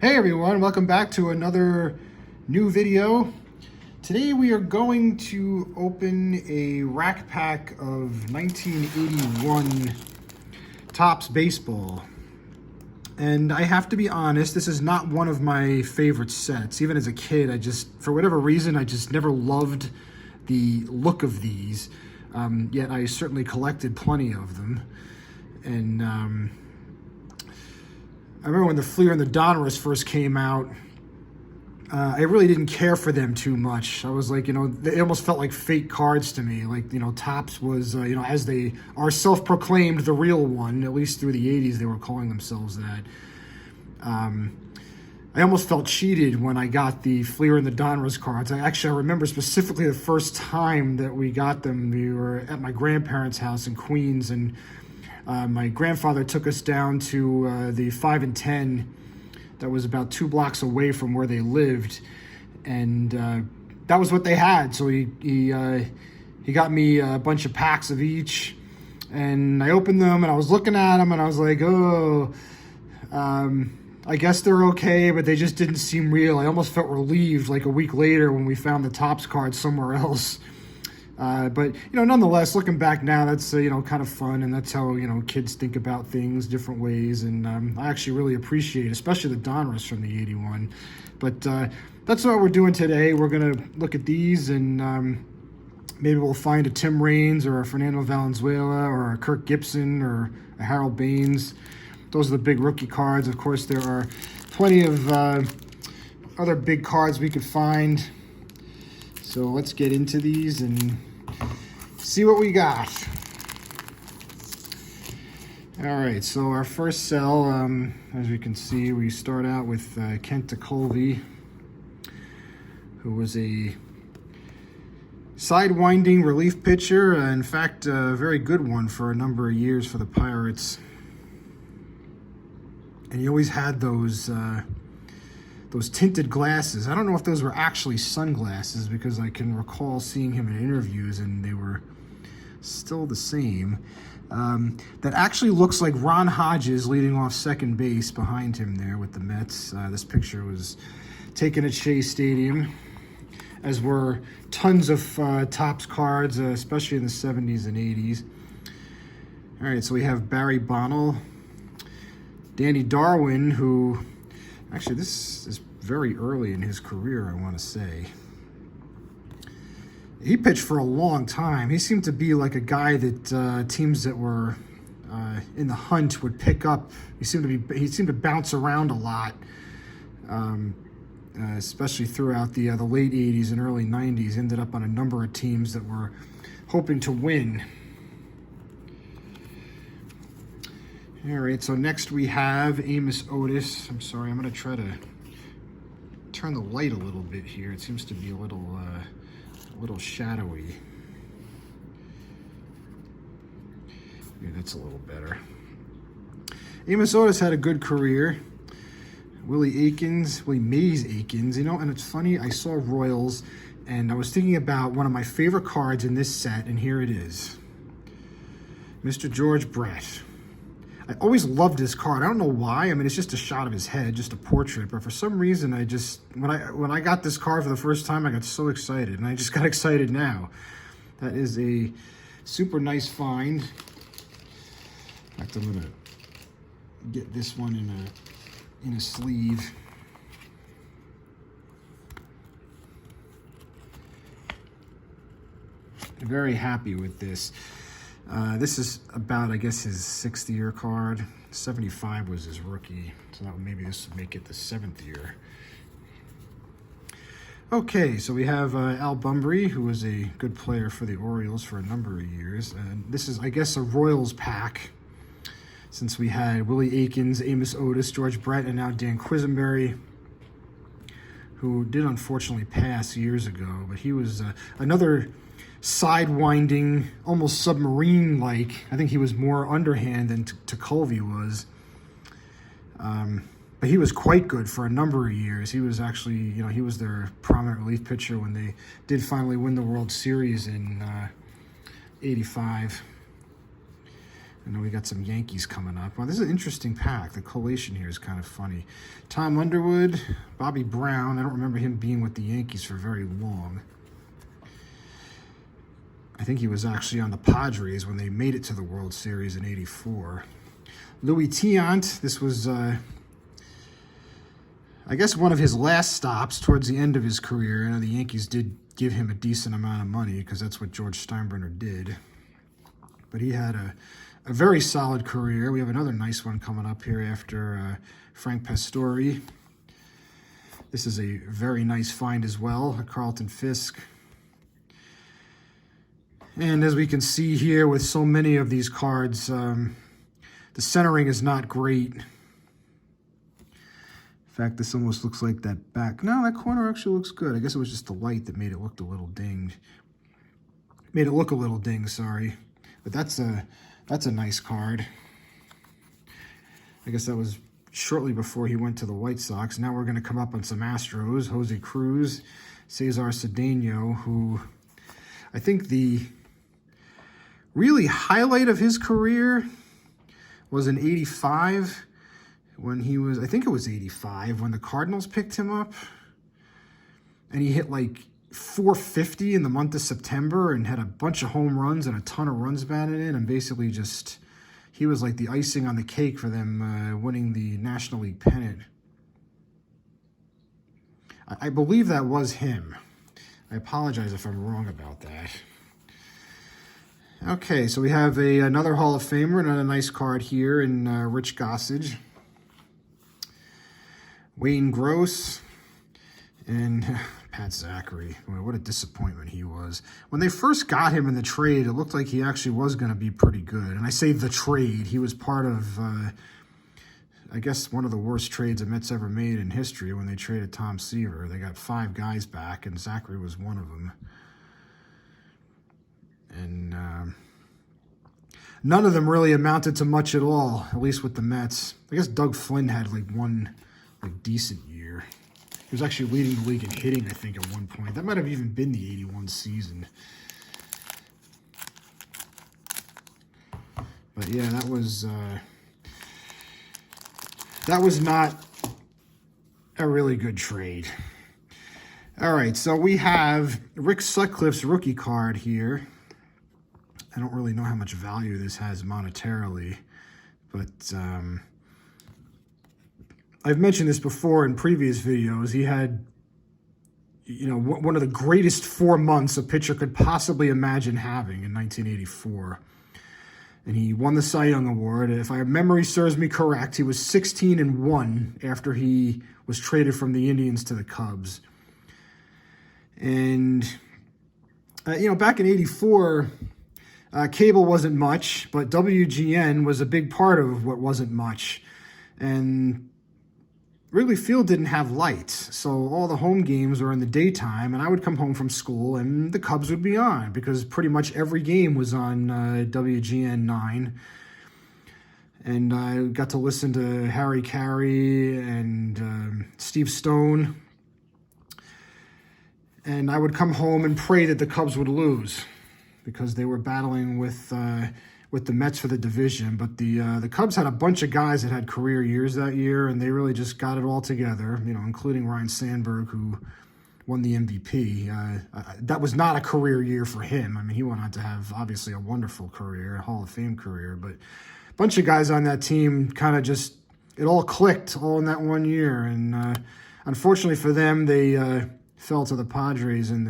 Hey everyone, welcome back to another new video. Today we are going to open a rack pack of 1981 Topps baseball. And I have to be honest, this is not one of my favorite sets. Even as a kid, for whatever reason, I just never loved the look of these. Yet I certainly collected plenty of them. And I remember when the Fleer and the Donruss first came out, I really didn't care for them too much. I was like, they almost felt like fake cards to me. Like, Topps was, as they are self-proclaimed the real one, at least through the 80s, they were calling themselves that. I almost felt cheated when I got the Fleer and the Donruss cards. I remember specifically the first time that we got them. We were at my grandparents' house in Queens, and my grandfather took us down to the 5 and 10 that was about 2 blocks away from where they lived, and that was what they had. So he got me a bunch of packs of each, and I opened them, and I was looking at them, and I was like, I guess they're okay, but they just didn't seem real. I almost felt relieved like a week later when we found the Topps card somewhere else. But nonetheless, looking back now, that's kind of fun, and that's how kids think about things different ways. And I actually really appreciate, especially the Donruss from the '81. But that's what we're doing today. We're gonna look at these, and maybe we'll find a Tim Raines or a Fernando Valenzuela or a Kirk Gibson or a Harold Baines. Those are the big rookie cards. Of course, there are plenty of other big cards we could find. So let's get into these and see what we got. All right, so our first cell, as we can see, we start out with Kent Tekulve, who was a sidewinding relief pitcher. In fact, a very good one for a number of years for the Pirates. And he always had those tinted glasses. I don't know if those were actually sunglasses, because I can recall seeing him in interviews and they were still the same. That actually looks like Ron Hodges leading off second base behind him there with the Mets. This picture was taken at Shea Stadium, as were tons of Topps cards, especially in the 70s and 80s. All right, so we have Barry Bonds, Danny Darwin, who actually, this is very early in his career, I want to say. He pitched for a long time. He seemed to be like a guy that teams that were in the hunt would pick up. He seemed to bounce around a lot, especially throughout the late 80s and early 90s. Ended up on a number of teams that were hoping to win. All right, so next we have Amos Otis. I'm sorry, I'm going to try to turn the light a little bit here. It seems to be a little shadowy. Yeah, that's a little better. Amos Otis had a good career. Willie Mays Aikens, and it's funny, I saw Royals, and I was thinking about one of my favorite cards in this set, and here it is. Mr. George Brett. I always loved this card. I don't know why. I mean, it's just a shot of his head, just a portrait. But for some reason, when I got this card for the first time, I got so excited, and I just got excited now. That is a super nice find. In fact, I'm gonna get this one in a sleeve. I'm very happy with this. This is about, I guess, his 6th year card. 75 was his rookie, so maybe this would make it the 7th year. Okay, so we have Al Bunbury, who was a good player for the Orioles for a number of years. And this is, I guess, a Royals pack, since we had Willie Aikens, Amos Otis, George Brett, and now Dan Quisenberry, who did unfortunately pass years ago. But he was another sidewinding, almost submarine-like. I think he was more underhand than Tekulve was. But he was quite good for a number of years. He was actually, he was their prominent relief pitcher when they did finally win the World Series in '85. I know we got some Yankees coming up. Well, this is an interesting pack. The collation here is kind of funny. Tom Underwood, Bobby Brown. I don't remember him being with the Yankees for very long. I think he was actually on the Padres when they made it to the World Series in '84. Louis Tiant. This was, I guess, one of his last stops towards the end of his career. I know the Yankees did give him a decent amount of money because that's what George Steinbrenner did. But he had a very solid career. We have another nice one coming up here after Frank Pastore. This is a very nice find as well, a Carlton Fisk. And as we can see here with so many of these cards, the centering is not great. In fact, this almost looks like that back. No, that corner actually looks good. I guess it was just the light that made it look a little dinged. Made it look a little dinged, sorry. But that's a nice card. I guess that was shortly before he went to the White Sox. Now we're going to come up on some Astros. Jose Cruz, Cesar Cedeno, who I think the really highlight of his career was in '85 when he was, I think it was '85, when the Cardinals picked him up. And he hit like .450 in the month of September and had a bunch of home runs and a ton of runs batted in, and basically just, he was like the icing on the cake for them winning the National League pennant. I believe that was him. I apologize if I'm wrong about that. Okay, so we have another Hall of Famer, another nice card here in Rich Gossage. Wayne Gross and Pat Zachary. What a disappointment he was. When they first got him in the trade, it looked like he actually was going to be pretty good. And I say the trade. He was part of, I guess, one of the worst trades the Mets ever made in history when they traded Tom Seaver. They got 5 guys back, and Zachary was one of them. And none of them really amounted to much at all, at least with the Mets. I guess Doug Flynn had like one decent year. He was actually leading the league in hitting, I think, at one point. That might have even been the '81 season. But yeah, that was not a really good trade. All right, so we have Rick Sutcliffe's rookie card here. I don't really know how much value this has monetarily, but I've mentioned this before in previous videos. He had, you know, one of the greatest 4 months a pitcher could possibly imagine having in 1984. And he won the Cy Young Award. If my memory serves me correct, he was 16-1 after he was traded from the Indians to the Cubs. And, you know, back in '84, cable wasn't much, but WGN was a big part of what wasn't much. And Wrigley Field didn't have lights, so all the home games were in the daytime, and I would come home from school, and the Cubs would be on, because pretty much every game was on WGN 9. And I got to listen to Harry Carey and Steve Stone. And I would come home and pray that the Cubs would lose, because they were battling with the Mets for the division. But the Cubs had a bunch of guys that had career years that year, and they really just got it all together, you know, including Ryne Sandberg, who won the MVP. That was not a career year for him. I mean, he went on to have, obviously, a wonderful career, a Hall of Fame career, but a bunch of guys on that team kind of just, it all clicked all in that one year. And unfortunately for them, they fell to the Padres in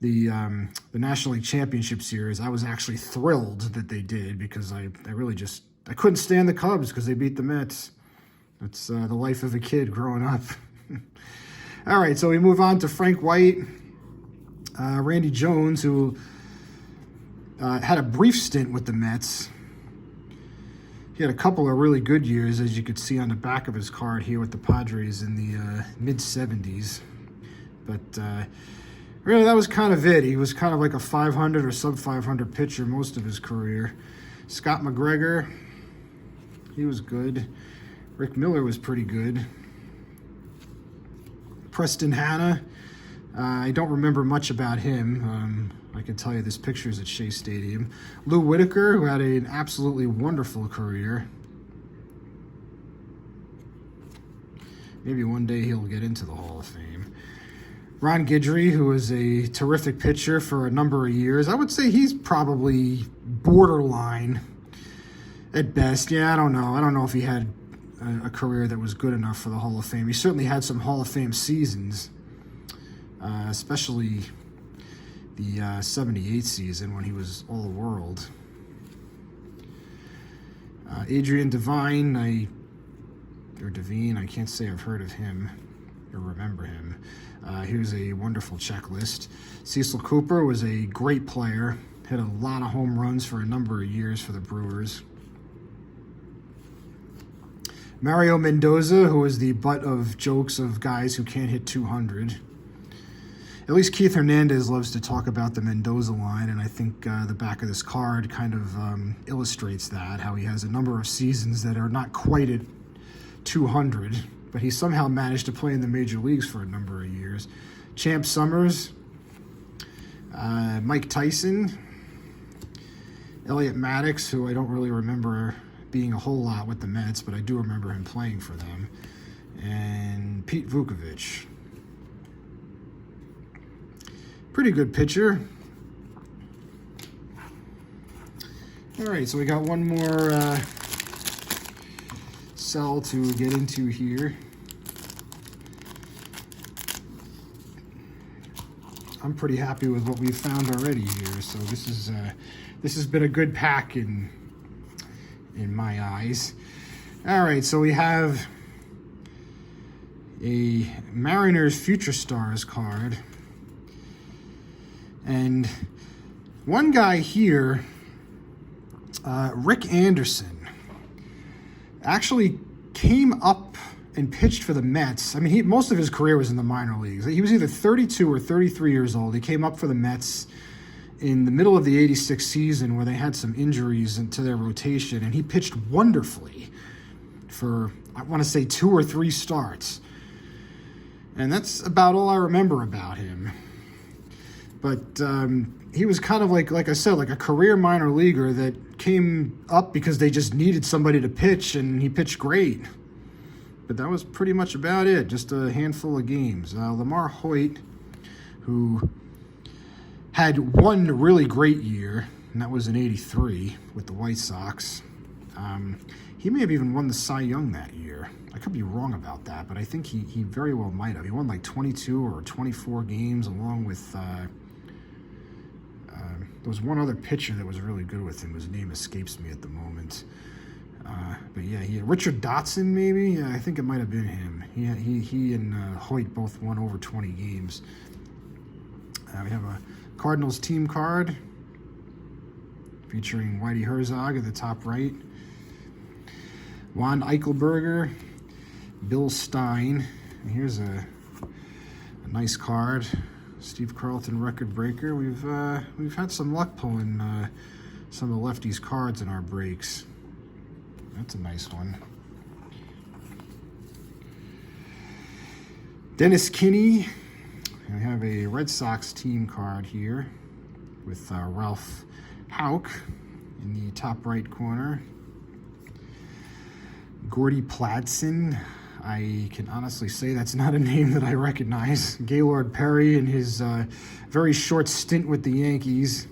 the National League Championship Series. I was actually thrilled that they did, because I really just, I couldn't stand the Cubs because they beat the Mets. That's the life of a kid growing up. All right, so we move on to Frank White, Randy Jones, who had a brief stint with the Mets. He had a couple of really good years, as you could see on the back of his card here with the Padres in the mid-'70s. But really, that was kind of it. He was kind of like a 500 or sub-500 pitcher most of his career. Scott McGregor, he was good. Rick Miller was pretty good. Preston Hanna, I don't remember much about him. I can tell you this picture is at Shea Stadium. Lou Whitaker, who had an absolutely wonderful career. Maybe one day he'll get into the Hall of Fame. Ron Guidry, who was a terrific pitcher for a number of years. I would say he's probably borderline at best. Yeah, I don't know. I don't know if he had a career that was good enough for the Hall of Fame. He certainly had some Hall of Fame seasons, especially the 78 season when he was all-world. Adrian Devine, I can't say I've heard of him or remember him. He was a wonderful checklist. Cecil Cooper was a great player, hit a lot of home runs for a number of years for the Brewers. Mario Mendoza, who was the butt of jokes of guys who can't hit 200. At least Keith Hernandez loves to talk about the Mendoza line, and I think the back of this card kind of illustrates that, how he has a number of seasons that are not quite at 200, but he somehow managed to play in the major leagues for a number of years. Champ Summers, Mike Tyson, Elliot Maddox, who I don't really remember being a whole lot with the Mets, but I do remember him playing for them, and Pete Vukovich. Pretty good pitcher. All right, so we got one more cell to get into here. I'm pretty happy with what we've found already here. So this has been a good pack in my eyes. All right, so we have a Mariners Future Stars card. And one guy here, Rick Anderson, actually came up and pitched for the Mets. I mean, most of his career was in the minor leagues. He was either 32 or 33 years old. He came up for the Mets in the middle of the 86 season where they had some injuries into their rotation, and he pitched wonderfully for, I want to say, 2 or 3 starts. And that's about all I remember about him. But he was kind of like I said, like a career minor leaguer that came up because they just needed somebody to pitch, and he pitched great. But that was pretty much about it, just a handful of games. Lamar Hoyt, who had one really great year, and that was in '83 with the White Sox. He may have even won the Cy Young that year. I could be wrong about that, but I think he very well might have. He won like 22 or 24 games along with... there was one other pitcher that was really good with him, whose name escapes me at the moment. But yeah, Richard Dotson, maybe? Yeah, I think it might have been him. He and Hoyt both won over 20 games. We have a Cardinals team card featuring Whitey Herzog at the top right. Juan Eichelberger, Bill Stein. And here's a nice card. Steve Carlton record breaker. We've had some luck pulling some of the lefties' cards in our breaks. That's a nice one. Dennis Kinney. We have a Red Sox team card here with Ralph Houck in the top right corner. Gordy Pladsen. I can honestly say that's not a name that I recognize. Gaylord Perry in his very short stint with the Yankees.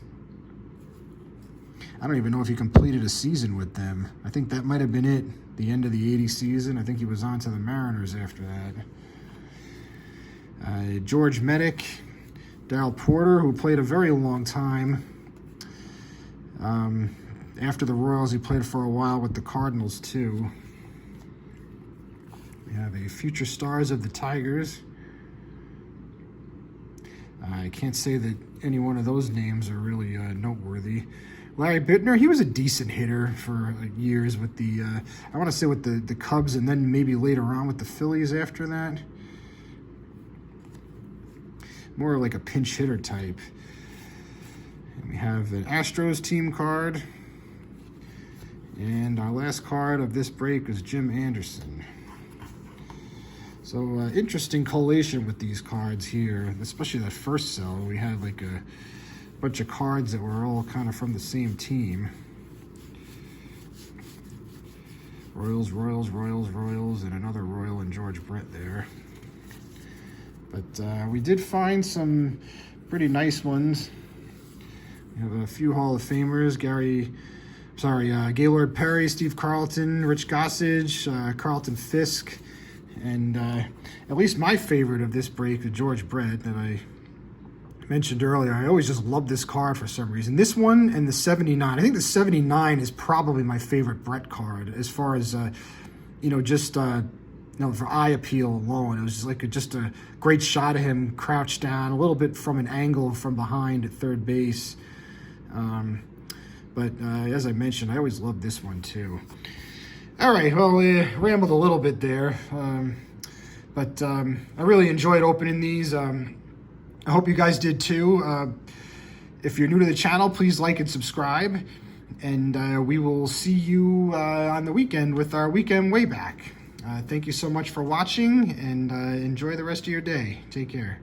I don't even know if he completed a season with them. I think that might have been it, the end of the '80 season. I think he was on to the Mariners after that. George Medic, Darryl Porter, who played a very long time. After the Royals, he played for a while with the Cardinals, too. We have a Future Stars of the Tigers. I can't say that any one of those names are really noteworthy. Larry Bittner, he was a decent hitter for years with the, I want to say with the Cubs, and then maybe later on with the Phillies after that. More like a pinch hitter type. And we have an Astros team card. And our last card of this break is Jim Anderson. So interesting collation with these cards here, especially that first cell. We had like a bunch of cards that were all kind of from the same team. Royals, Royals, Royals, Royals, and another Royal and George Brett there. But we did find some pretty nice ones. We have a few Hall of Famers: Gaylord Perry, Steve Carlton, Rich Gossage, Carlton Fisk, and at least my favorite of this break, the George Brett that I mentioned earlier. I always just love this card for some reason. This one and the 79. I think the 79 is probably my favorite Brett card as far as, for eye appeal alone. It was just like just a great shot of him crouched down, a little bit from an angle from behind at third base. But as I mentioned, I always loved this one too. All right, well, we rambled a little bit there. But I really enjoyed opening these. I hope you guys did too. If you're new to the channel, please like and subscribe. And we will see you on the weekend with our weekend way back. Thank you so much for watching, and enjoy the rest of your day. Take care.